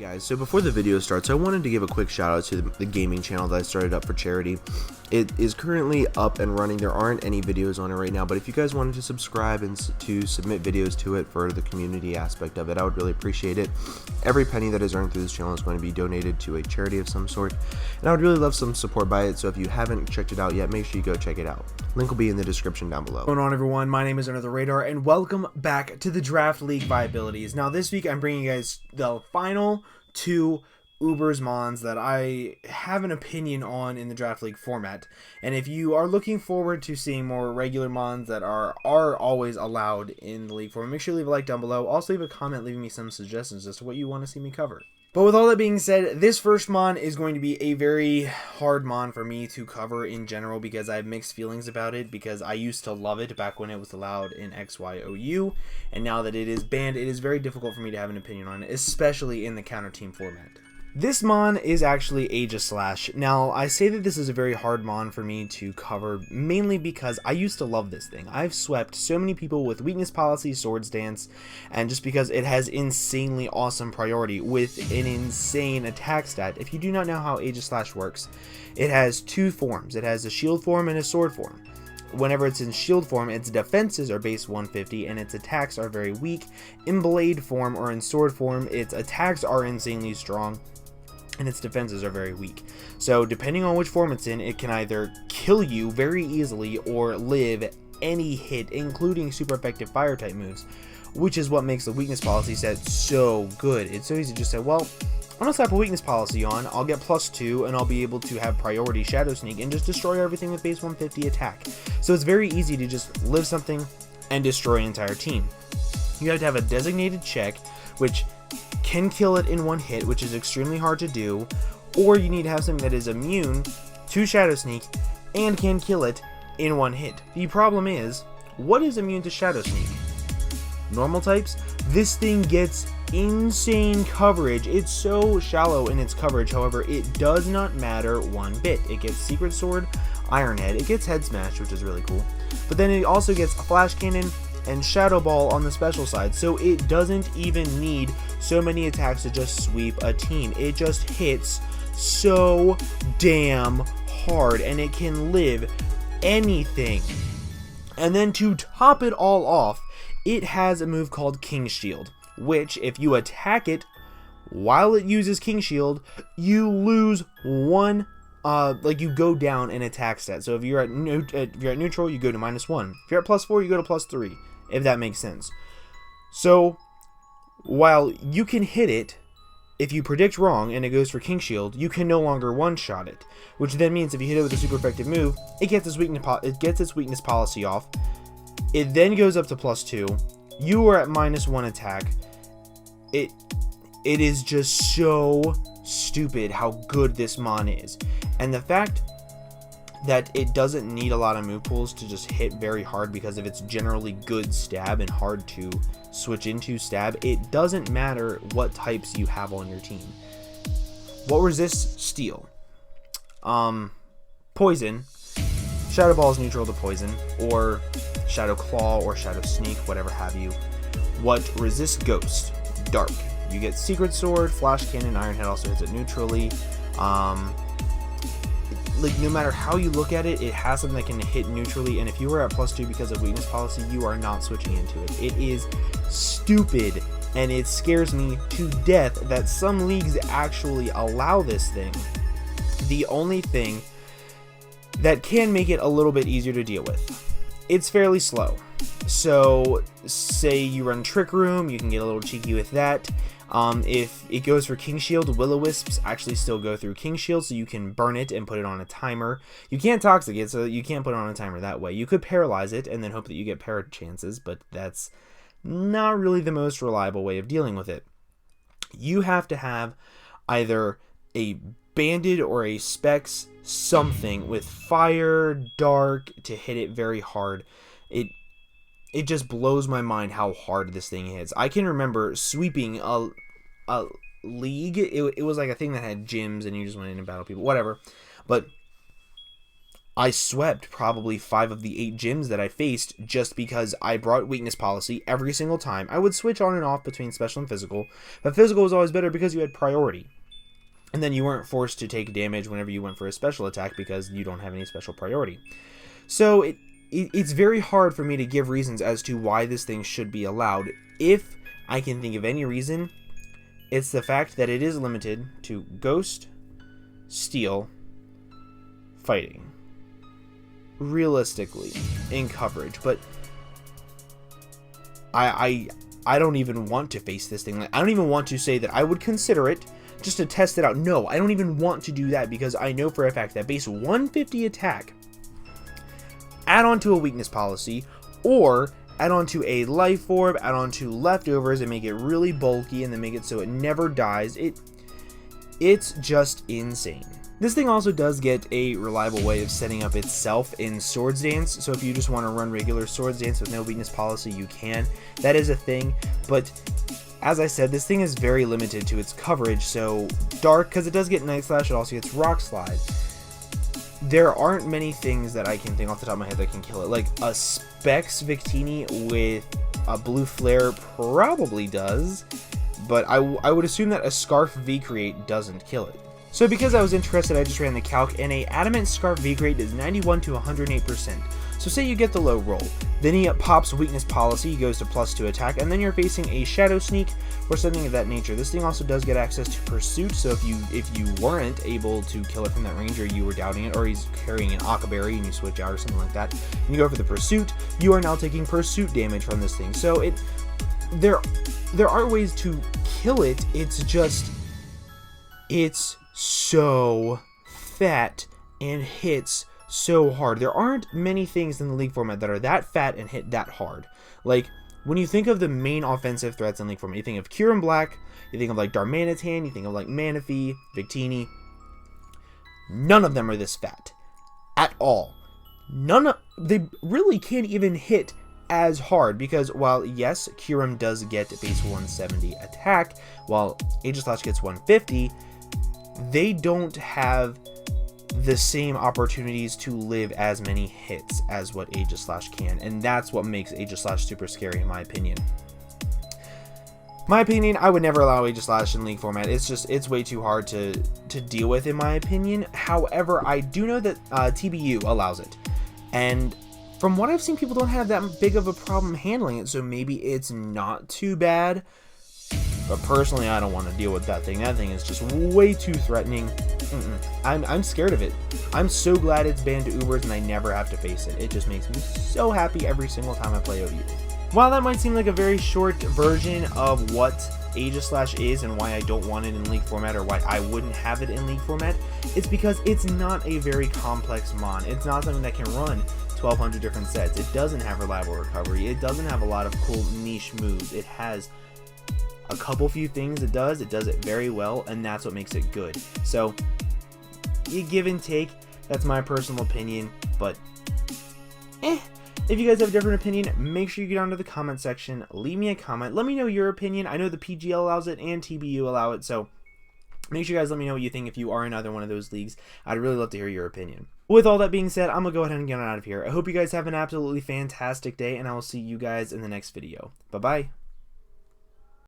Guys, so before the video starts, I wanted to give a quick shout out to the gaming channel that I started up for charity. It is currently up and running. There aren't any videos on it right now, but if you guys wanted to subscribe and to submit videos to it for the community aspect of it, I would really appreciate it. Every penny that is earned through this channel is going to be donated to a charity of some sort, and I would really love some support by it. So if you haven't checked it out yet, make sure you go check it out. Link will be in the description down below. What's going on, everyone? My name is Under the Radar, and welcome back to the Draft League Viabilities. Now, this week I'm bringing you guys the final two Ubers Mons that I have an opinion on in the Draft League format. And if you are looking forward to seeing more regular Mons that are always allowed in the league format, make sure you leave a like down below. Also leave a comment leaving me some suggestions as to what you want to see me cover. But with all that being said, this first Mon is going to be a very hard Mon for me to cover in general because I have mixed feelings about it, because I used to love it back when it was allowed in XYOU, and now that it is banned, it is very difficult for me to have an opinion on it, especially in the counter team format. This Mon is actually Aegislash. Now, I say that this is a very hard Mon for me to cover, mainly because I used to love this thing. I've swept so many people with Weakness Policy, Swords Dance, and just because it has insanely awesome priority with an insane attack stat. If you do not know how Aegislash works, it has two forms. It has a shield form and a sword form. Whenever it's in shield form, its defenses are base 150 and its attacks are very weak. In blade form or in sword form, its attacks are insanely strong and its defenses are very weak. So depending on which form it's in, it can either kill you very easily or live any hit, including super effective fire type moves, which is what makes the weakness policy set so good. It's so easy to just say, well, I'm gonna slap a weakness policy on, I'll get +2, and I'll be able to have priority shadow sneak and just destroy everything with base 150 attack. So it's very easy to just live something and destroy an entire team. You have to have a designated check, which can kill it in one hit, which is extremely hard to do, or you need to have something that is immune to shadow sneak and can kill it in one hit. The problem is, what is immune to shadow sneak? Normal types? This thing gets insane coverage. It's so shallow in its coverage, however, it does not matter one bit. It gets Secret Sword, Iron Head, it gets Head Smash, which is really cool, but then it also gets a Flash Cannon and Shadow Ball on the special side, so it doesn't even need so many attacks to just sweep a team. It just hits so damn hard, and it can live anything. And then to top it all off, it has a move called King Shield, which if you attack it while it uses King Shield, you lose one you go down an attack stat. So if you're at neutral, you go to -1. If you're at +4, you go to +3, if that makes sense. So while you can hit it, if you predict wrong and it goes for King Shield, you can no longer one-shot it, which then means if you hit it with a super effective move, it gets its weakness policy off. It then goes up to +2. You are at -1 attack. It is just so stupid how good this Mon is, and the fact that it doesn't need a lot of move pools to just hit very hard because of its generally good stab and hard to switch into stab. It doesn't matter what types you have on your team. What resists steel? Poison. Shadow Ball is neutral to poison, or Shadow Claw or Shadow Sneak, whatever have you. What resists ghost? Dark. You get Secret Sword, Flash Cannon, Iron Head also hits it neutrally. No matter how you look at it, it has something that can hit neutrally, and if you are at +2 because of weakness policy, you are not switching into it. It is stupid, and it scares me to death that some leagues actually allow this thing. The only thing that can make it a little bit easier to deal with, it's fairly slow. So say you run Trick Room, you can get a little cheeky with that. If it goes for King Shield, Will-O-Wisps actually still go through King Shield, so you can burn it and put it on a timer. You can't Toxic it, so you can't put it on a timer that way. You could paralyze it and then hope that you get parry chances, but that's not really the most reliable way of dealing with it. You have to have either a Banded or a Specs something with Fire, Dark to hit it very hard. It just blows my mind how hard this thing hits. I can remember sweeping a league. It was like a thing that had gyms and you just went in and battled people, whatever. But I swept probably 5 of the 8 gyms that I faced just because I brought weakness policy every single time. I would switch on and off between special and physical, but physical was always better because you had priority. And then you weren't forced to take damage whenever you went for a special attack because you don't have any special priority. So it's very hard for me to give reasons as to why this thing should be allowed. If I can think of any reason, it's the fact that it is limited to Ghost, Steel, Fighting. Realistically, in coverage. But I don't even want to face this thing. Like, I don't even want to say that I would consider it just to test it out. No, I don't even want to do that because I know for a fact that base 150 attack, add on to a weakness policy, or add on to a life orb, add on to leftovers and make it really bulky and then make it so it never dies. It's just insane. This thing also does get a reliable way of setting up itself in Swords Dance, so if you just want to run regular Swords Dance with no weakness policy, you can. That is a thing, but as I said, this thing is very limited to its coverage, so Dark, because it does get Night Slash, it also gets Rock Slide. There aren't many things that I can think off the top of my head that can kill it. Like, a Specs Victini with a Blue Flare probably does, but I would assume that a Scarf V-Create doesn't kill it. So because I was interested, I just ran the calc, and a Adamant Scarf V-Create is 91 to 108%. So say you get the low roll, then he pops weakness policy, he goes to +2 attack, and then you're facing a Shadow Sneak or something of that nature. This thing also does get access to Pursuit, so if you weren't able to kill it from that range, or you were doubting it, or he's carrying an Akaberry and you switch out or something like that, and you go for the Pursuit, you are now taking Pursuit damage from this thing. So there are ways to kill it, it's just, it's so fat and hits so hard. There aren't many things in the League format that are that fat and hit that hard. Like, when you think of the main offensive threats in League format, you think of Kyurem Black, you think of like Darmanitan, you think of like Manaphy, Victini. None of them are this fat at all. They really can't even hit as hard because while yes, Kyurem does get base 170 attack, while Aegislash gets 150, they don't have the same opportunities to live as many hits as what Aegislash can, and that's what makes Aegislash super scary in my opinion. I would never allow Aegislash in League format. It's way too hard to deal with in my opinion. However, I do know that TBU allows it, and from what I've seen, people don't have that big of a problem handling it, so maybe it's not too bad. But personally, I don't want to deal with that thing. That thing is just way too threatening. I'm scared of it. I'm so glad it's banned to Ubers and I never have to face it. It just makes me so happy every single time I play OU. While that might seem like a very short version of what Aegislash is and why I don't want it in League format or why I wouldn't have it in League format, it's because it's not a very complex mon. It's not something that can run 1,200 different sets. It doesn't have reliable recovery. It doesn't have a lot of cool niche moves. It has a couple few things it does it very well, and that's what makes it good. So you give and take, that's my personal opinion, but if you guys have a different opinion, make sure you get onto the comment section, leave me a comment, let me know your opinion. I know the PGL allows it and TBU allow it, so make sure you guys let me know what you think if you are in either one of those leagues. I'd really love to hear your opinion. With all that being said, I'm gonna go ahead and get on out of here. I hope you guys have an absolutely fantastic day, and I will see you guys in the next video. Bye bye.